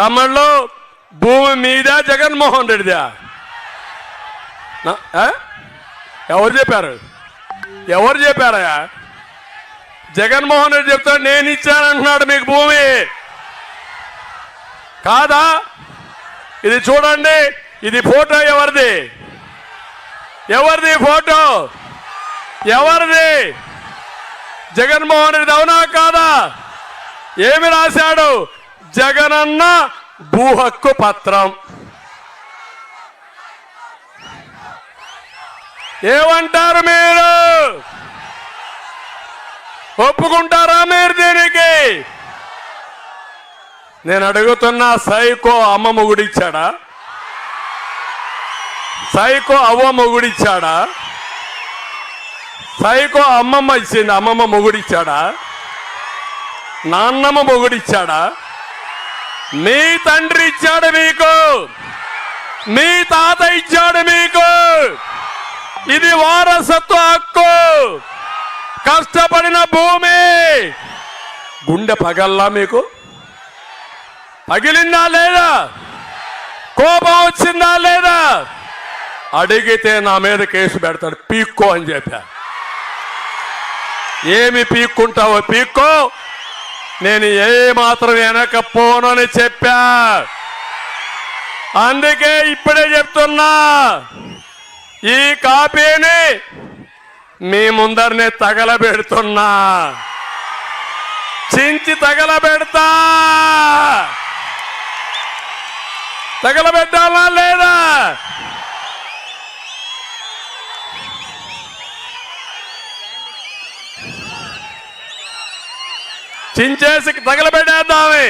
తమిళ్లో భూమి మీద జగన్మోహన్ రెడ్డిదా? ఎవరు చెప్పారు? ఎవరు చెప్పారయ్యా? జగన్మోహన్ రెడ్డి చెప్తాడు నేను ఇచ్చానంటున్నాడు మీకు భూమి. కాదా? ఇది చూడండి, ఇది ఫోటో ఎవరిది? ఎవరిది ఫోటో? ఎవరిది? జగన్మోహన్ రెడ్డి అవునా కాదా? ఏమి రాశాడు? జగనన్న భూ హక్కు పత్రం. ఏమంటారు మీరు? ఒప్పుకుంటారా మీరు దీనికి? నేను అడుగుతున్నా, సైకో అమ్మ మొగుడిచ్చాడా? సైకో అవ్వ మొగుడిచ్చాడా? సైకో అమ్మమ్మ ఇచ్చింది, అమ్మమ్మ మొగుడిచ్చాడా? నాన్నమ్మ మొగుడిచ్చాడా? మీ తండ్రి ఇచ్చాడు మీకు, మీ తాత ఇచ్చాడు మీకు. ఇది వారసత్వ హక్కు, కష్టపడిన భూమి. గుండె పగల్లా మీకు? పగిలిందా లేదా? కోపం వచ్చిందా లేదా? అడిగితే నా మీద కేసు పెడతాడు, పీక్కో అని చెప్పా. ఏమి పీక్కుంటావో పీక్కో, నేను ఏ మాత్రం వెనకపోనని చెప్పా. అందుకే ఇప్పుడే చెప్తున్నా, ఈ కాపీని మీ ముందరనే తగలబెడుతున్నా, చించి తగలబెడతా. తగలబెట్టాలా లేదా? చించేసి తగలబెట్టేద్దామే,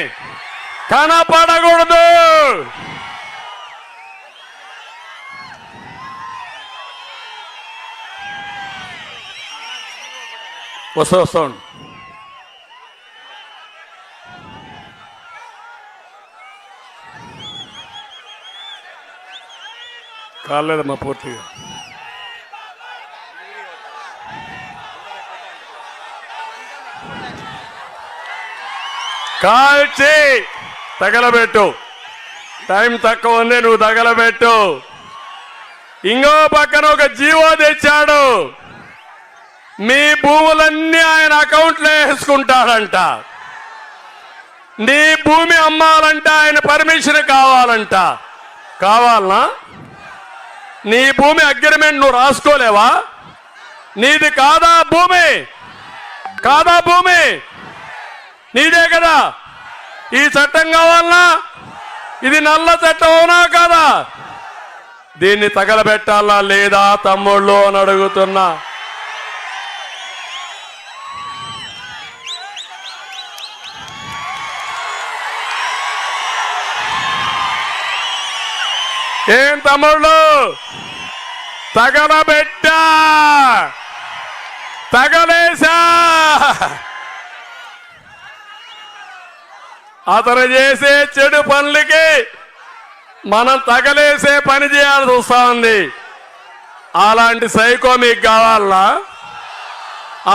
కనపడకూడదు. వస్తాం. కాలేదమ్మా పూర్తిగా. కాల్చి తగలబెట్టు. టైం తక్కువ ఉంది, నువ్వు తగలబెట్టు. ఇంకో పక్కన ఒక జీవో తెచ్చాడు, మీ భూములన్నీ ఆయన అకౌంట్లో వేసుకుంటాడంట. నీ భూమి అమ్మాలంట ఆయన పర్మిషన్ కావాలంట. కావాలనా? నీ భూమి అగ్రిమెంట్ నువ్వు రాసుకోలేవా? నీది కాదా భూమి? కాదా భూమి? నీదే కదా. ఈ చట్టం కావాలనా? ఇది నల్ల చట్టం అవునా కాదా? దీన్ని తగలబెట్టాలా లేదా తమ్ముళ్ళు అని అడుగుతున్నా. ఏం తమ్ముళ్ళు, తగలబెట్టా, తగలేసా. అతను చేసే చెడు పనులకి మనం తగలేసే పని చేయాల్సి వస్తా ఉంది. అలాంటి సైకో మీకు కావాలనా?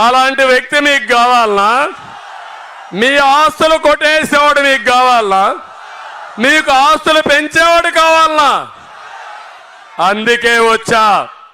అలాంటి వ్యక్తి మీకు కావాలనా? మీ ఆస్తులు కొట్టేసేవాడు మీకు కావాలనా? మీకు ఆస్తులు పెంచేవాడు కావాలనా? అందుకే వచ్చా.